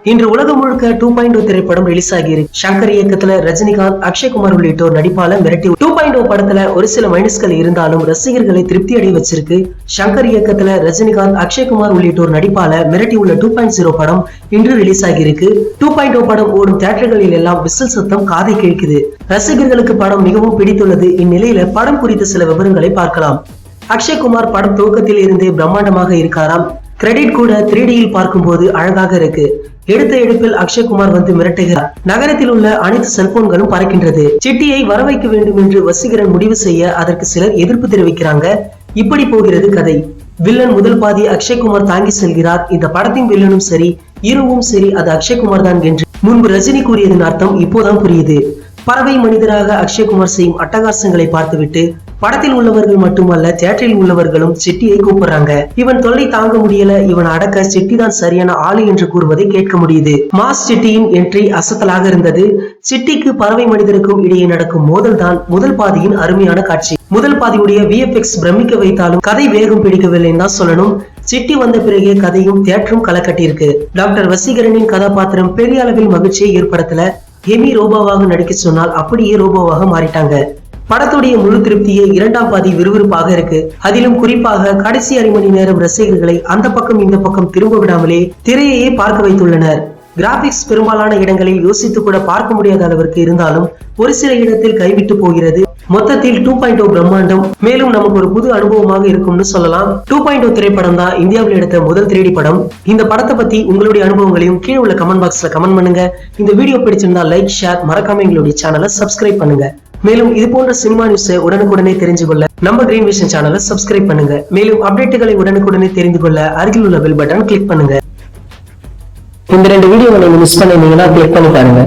இன்று உலகம் முழுக்க 2.0 திரைப்படம் ரிலீஸ் ஆகியிருக்கு. சங்கர் இயக்கத்துல ரஜினிகாந்த், அக்ஷய்குமார் உள்ளிட்டோர் நடிப்பால மிரட்டி 2.0 படத்துல ஒரு சில மைனஸ்கள் இருந்தாலும் ரசிகர்களை திருப்தி அடைய வச்சிருக்கு. சங்கர் இயக்கத்துல ரஜினிகாந்த், அக்ஷய்குமார் உள்ளிட்டோர் நடிப்பால மிரட்டி உள்ள 2.0 படம் இன்று ரிலீஸ் ஆகியிருக்கு. 2.0 படம் ஓடும் தியேட்டர்களில் எல்லாம் விசில் சத்தம் காதை கிழிக்குது. ரசிகர்களுக்கு படம் மிகவும் பிடித்துள்ளது. இந்நிலையில படம் குறித்த சில விவரங்களை பார்க்கலாம். அக்ஷய்குமார் படம் துவக்கத்தில் இருந்தே பிரம்மாண்டமாக இருக்காராம். கிரெடிட் கூட 3Dயில் பார்க்கும்போது அழகாக இருக்கு. எடுத்த எடுப்பில் அக்ஷய்குமார் வந்து மிரட்டுகிறார். நகரத்தில் உள்ள அனைத்து செல்போன்களும் பறக்கின்றது. சிட்டியை வரவைக்க வேண்டும் என்று வசீகரன் முடிவு செய்ய அதற்கு சிலர் எதிர்ப்பு தெரிவிக்கிறாங்க. இப்படி போகிறது கதை. வில்லன் முதல் பாதி அக்ஷய்குமார் தாங்கி செல்கிறார். இந்த படத்தின் வில்லனும் சரி, ஹீரோவும் சரி, அது அக்ஷய்குமார் தான் என்று முன்பு ரஜினி கூறியதன் அர்த்தம் இப்போதான் புரியுது. பறவை மனிதராக அக்ஷய்குமார் செய்யும் அட்டகாசங்களை பார்த்துவிட்டு படத்தில் உள்ளவர்கள் மட்டுமல்ல, தியேட்டரில் உள்ளவர்களும் சிட்டியை கூப்பிடுறாங்க. இவன் தொல்லை தாங்க முடியல, இவன் அடக்க சிட்டி தான் சரியான ஆளு என்று கூறுவதை கேட்க முடியுது. மாஸ் சிட்டியின் என்ட்ரி அசத்தலாக இருந்தது. சிட்டிக்கு பறவை மனிதருக்கும் இடையே நடக்கும் மோதல் தான் முதல் பாதியின் அருமையான காட்சி. முதல் பாதியுடைய VFX பிரமிக்க வைத்தாலும் கதை வேகம் பிடிக்கவில்லைன்னு தான் சொல்லணும். சிட்டி வந்த பிறகு கதையும் தியேட்டரும் களக்கட்டியிருக்கு. டாக்டர் வசீகரனின் கதாபாத்திரம் பெரிய அளவில் மகிழ்ச்சியை ஏற்படுத்தல. ஹெமி ரோபோவாக நடிக்க சொன்னால் அப்படியே ரோபோவாக மாறிட்டாங்க. படத்துடைய முழு திருப்தியே இரண்டாம் பாதி விறுவிறுப்பாக இருக்கு. அதிலும் குறிப்பாக கடைசி அரை மணி நேரம் ரசிகர்களை அந்த பக்கம் இந்த பக்கம் திரும்ப விடாமலே திரையையே பார்க்க வைத்துள்ளனர். கிராபிக்ஸ் பெரும்பாலான இடங்களில் யோசித்து கூட பார்க்க முடியாத அளவிற்கு இருந்தாலும் ஒரு சில இடத்தில் கைவிட்டு போகிறது. மொத்தத்தில் 2.0 பிரம்மாண்டம். மேலும் நமக்கு ஒரு புது அனுபவமாக இருக்கும்னு சொல்லலாம். 2.0 திரைப்படம் தான் இந்தியாவில் எடுத்த முதல் 3D படம். இந்த படத்தை பத்தி உங்களுடைய அனுபவங்களையும் கீழே உள்ள கமெண்ட் பாக்ஸ்ல கமெண்ட் பண்ணுங்க. இந்த வீடியோ பிடிச்சிருந்தா லைக், ஷேர், மறக்காம எங்களுடைய சேனலை சப்ஸ்கிரைப் பண்ணுங்க. மேலும் இது போன்ற சினிமா நியூஸை உடனுக்குடனே தெரிஞ்சு கொள்ள நம்ம கிரீன் விஷன் சேனலை சப்ஸ்கிரைப் பண்ணுங்க. மேலும் அப்டேட்டுகளை உடனுக்குடனே தெரிந்து கொள்ள அருகில் உள்ள பெல் பட்டன் கிளிக் பண்ணுங்க. இந்த 2 வீடியோவை நீங்க மிஸ் பண்ணிருந்தீங்கன்னா கிளிக் பண்ணி பாருங்க.